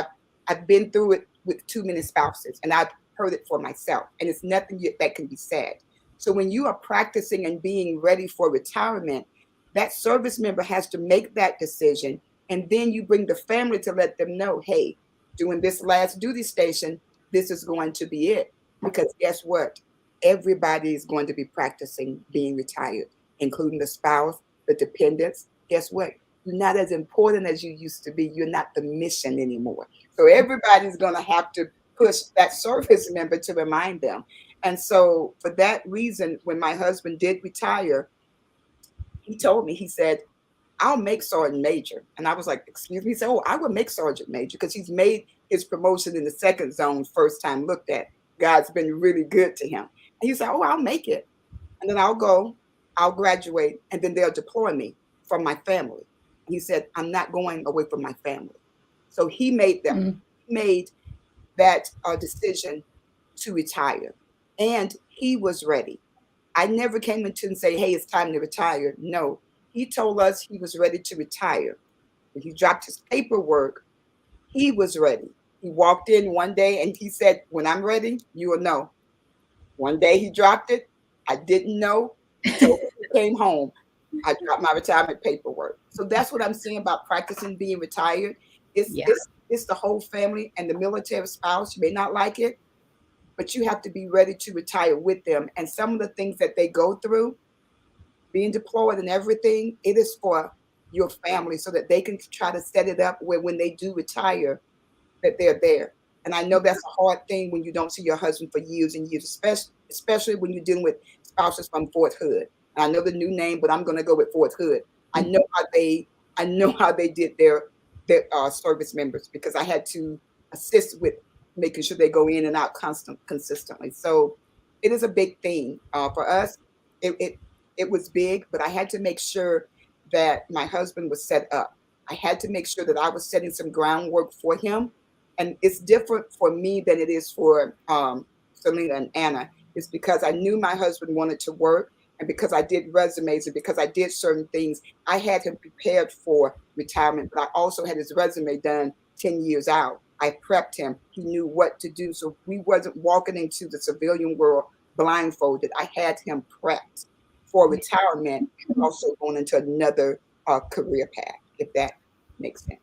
I've been through it with too many spouses, and I've heard it for myself, and it's nothing that can be said. So when you are practicing and being ready for retirement, that service member has to make that decision, and then you bring the family to let them know, hey, during this last duty station, this is going to be it. Because guess what? Everybody is going to be practicing being retired, including the spouse, the dependents. Guess what? You're not as important as you used to be. You're not the mission anymore. So everybody's going to have to push that service member to remind them. And so for that reason, when my husband did retire, he told me, he said, I'll make Sergeant Major. And I was like, excuse me? He said, oh, I will make Sergeant Major, because he's made his promotion in the second zone first time looked at. God's been really good to him. And he said, oh, I'll make it. And then I'll go, I'll graduate, and then they'll deploy me from my family. He said, I'm not going away from my family. So he made that decision to retire. And he was ready. I never came into and say, hey, it's time to retire. No, he told us he was ready to retire. When he dropped his paperwork, he was ready. He walked in one day and he said, when I'm ready, you will know. One day he dropped it. I didn't know. So he came home. I dropped my retirement paperwork. So that's what I'm saying about practicing being retired. It's the whole family and the military spouse. You may not like it, but you have to be ready to retire with them. And some of the things that they go through, being deployed and everything, it is for your family, so that they can try to set it up where when they do retire, that they're there. And I know that's a hard thing when you don't see your husband for years and years, especially when you're dealing with spouses from Fort Hood. And I know the new name, but I'm going to go with Fort Hood. I know how they did their service members, because I had to assist with making sure they go in and out consistently. So it is a big thing for us. It was big, but I had to make sure that my husband was set up. I had to make sure that I was setting some groundwork for him. And it's different for me than it is for Selena and Anna. It's because I knew my husband wanted to work, and because I did resumes and because I did certain things, I had him prepared for retirement, but I also had his resume done 10 years out. I prepped him. He knew what to do. So we wasn't walking into the civilian world blindfolded. I had him prepped. for retirement, also going into another career path, if that makes sense.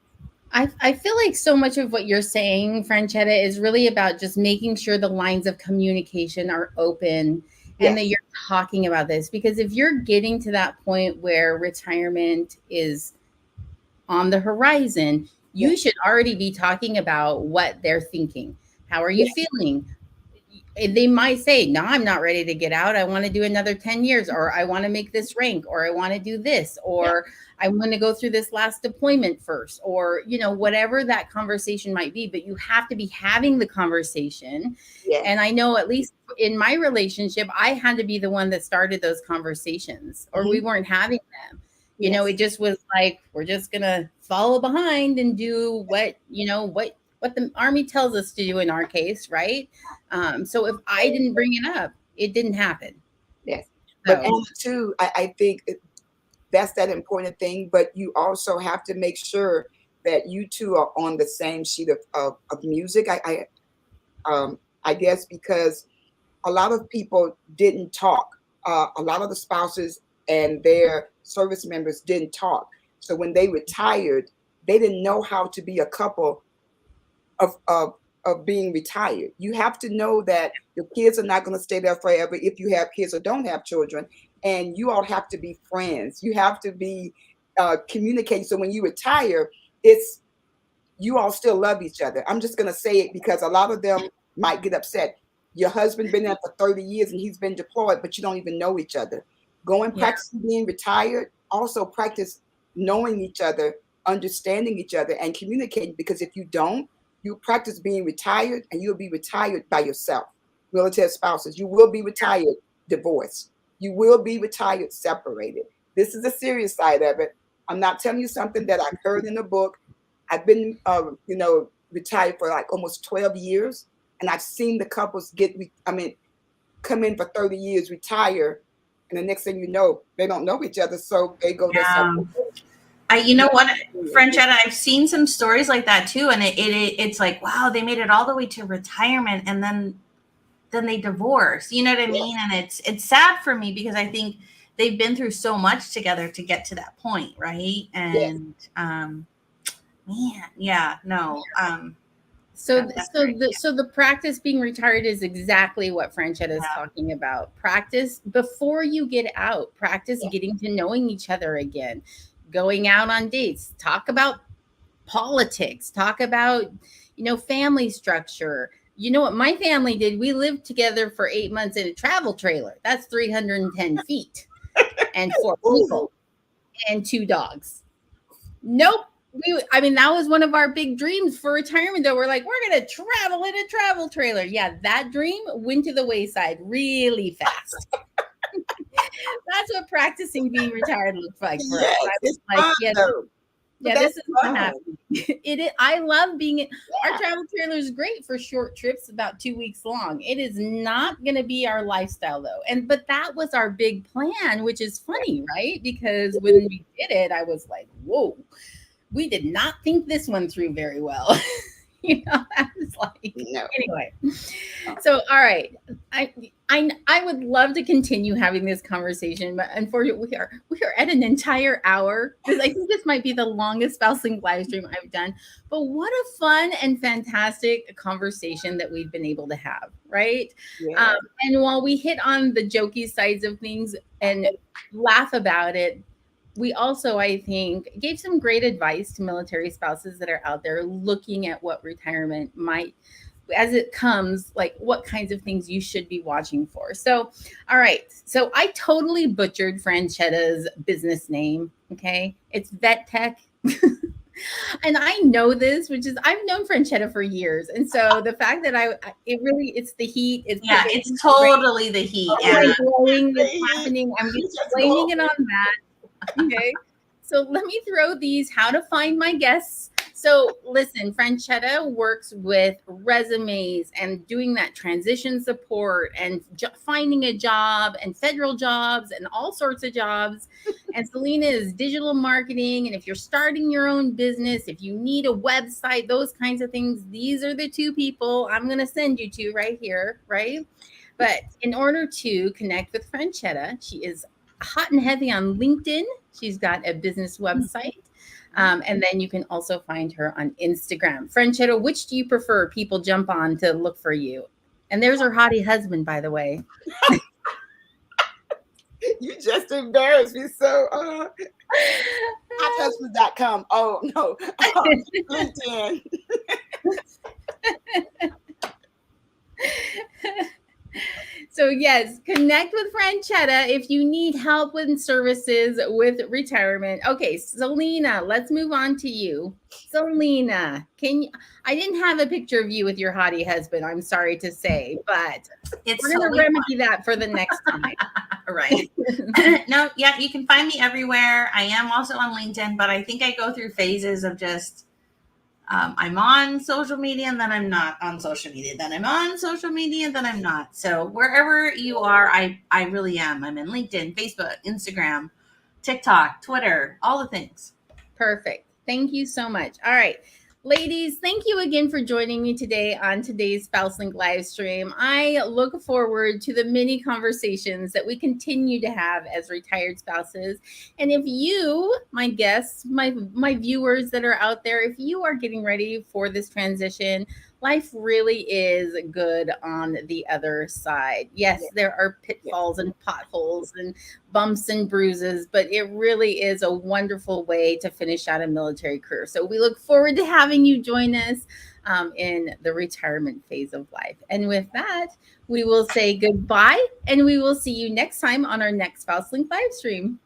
I feel like so much of what you're saying, Franchetta, is really about just making sure the lines of communication are open and that Yes. you're talking about this. Because if you're getting to that point where retirement is on the horizon, you Yes. should already be talking about what they're thinking. How are you Yes. feeling? They might say, no, I'm not ready to get out. I want to do another 10 years, or I want to make this rank, or I want to do this, or I want to go through this last deployment first, or, whatever that conversation might be. But you have to be having the conversation. Yes. And I know, at least in my relationship, I had to be the one that started those conversations, or we weren't having them. Yes. It just was like, we're just going to follow behind and do what the Army tells us to do in our case, right? So if I didn't bring it up, it didn't happen. Yes. But So, too, I think that's that important thing. But you also have to make sure that you two are on the same sheet of music. I guess because a lot of people didn't talk. A lot of the spouses and their service members didn't talk. So when they retired, they didn't know how to be a couple of being retired. You have to know that your kids are not going to stay there forever if you have kids or don't have children, and you all have to be friends. You have to be communicating. So when you retire, it's you all still love each other. I'm just going to say it because a lot of them might get upset. Your husband been there for 30 years and he's been deployed, but you don't even know each other. Go and practice being retired. Also practice knowing each other, understanding each other, and communicating. Because if you don't, you practice being retired and you'll be retired by yourself. Military spouses, you will be retired divorced. You will be retired separated. This is the serious side of it. I'm not telling you something that I've heard in a book. I've been, retired for like almost 12 years, and I've seen the couples come in for 30 years, retire, and the next thing you know, they don't know each other, so they go their separate ways. You know what, Franchetta, I've seen some stories like that too, and it's like, wow, they made it all the way to retirement, and then they divorce. You know what I mean? And it's sad for me because I think they've been through so much together to get to that point, right? And So the practice being retired is exactly what Franchetta is talking about. Practice before you get out. Practice getting to knowing each other again. Going out on dates. Talk about politics. Talk about, family structure. You know what my family did? We lived together for 8 months in a travel trailer. That's 310 feet and 4 people and 2 dogs. Nope. That was one of our big dreams for retirement, though. We're like, we're going to travel in a travel trailer. Yeah, that dream went to the wayside really fast. That's what practicing being retired looks like for us. I was like, this is not happening. I love being in our travel trailer is great for short trips, about 2 weeks long. It is not going to be our lifestyle though. But that was our big plan, which is funny, right? Because when we did it, I was like, whoa, we did not think this one through very well. I was like, anyway. So, all right. I would love to continue having this conversation, but unfortunately we are at an entire hour. I think this might be the longest Spousing live stream I've done. But what a fun and fantastic conversation that we've been able to have, right? Yeah. And while we hit on the jokey sides of things and laugh about it, we also, I think, gave some great advice to military spouses that are out there looking at what retirement might, as it comes, like what kinds of things you should be watching for. So, all right. So I totally butchered Franchetta's business name. Okay. It's Vetech. And I know this, which is I've known Franchetta for years. And so the fact that it's the heat. It's totally the heat. Glowing that's happening. I'm just blaming it on that. Okay. So let me throw these how to find my guests. So listen, Franchetta works with resumes and doing that transition support and finding a job and federal jobs and all sorts of jobs. And Selena is digital marketing. And if you're starting your own business, if you need a website, those kinds of things, these are the 2 people I'm going to send you to right here. Right. But in order to connect with Franchetta, she is hot and heavy on LinkedIn. She's got a business website. And then you can also find her on Instagram. Franchette, which do you prefer people jump on to look for you? And there's her hottie husband, by the way. You just embarrassed me. So, hothusband.com. Oh, no. LinkedIn. So yes, connect with Franchette if you need help with services with retirement. Okay, Selena, let's move on to you. Selena, I didn't have a picture of you with your hottie husband, I'm sorry to say, but we're going to remedy that for the next time. Right. No, yeah, you can find me everywhere. I am also on LinkedIn, but I think I go through phases of just I'm on social media and then I'm not on social media. Then I'm on social media and then I'm not. So wherever you are, I really am. I'm in LinkedIn, Facebook, Instagram, TikTok, Twitter, all the things. Perfect. Thank you so much. All right. Ladies, thank you again for joining me today on today's Spouse Link live stream. I look forward to the many conversations that we continue to have as retired spouses. And if you, my guests, my viewers that are out there, if you are getting ready for this transition, life really is good on the other side. Yes, there are pitfalls and potholes and bumps and bruises, but it really is a wonderful way to finish out a military career. So we look forward to having you join us in the retirement phase of life. And with that, we will say goodbye, and we will see you next time on our next Spouse Link live stream.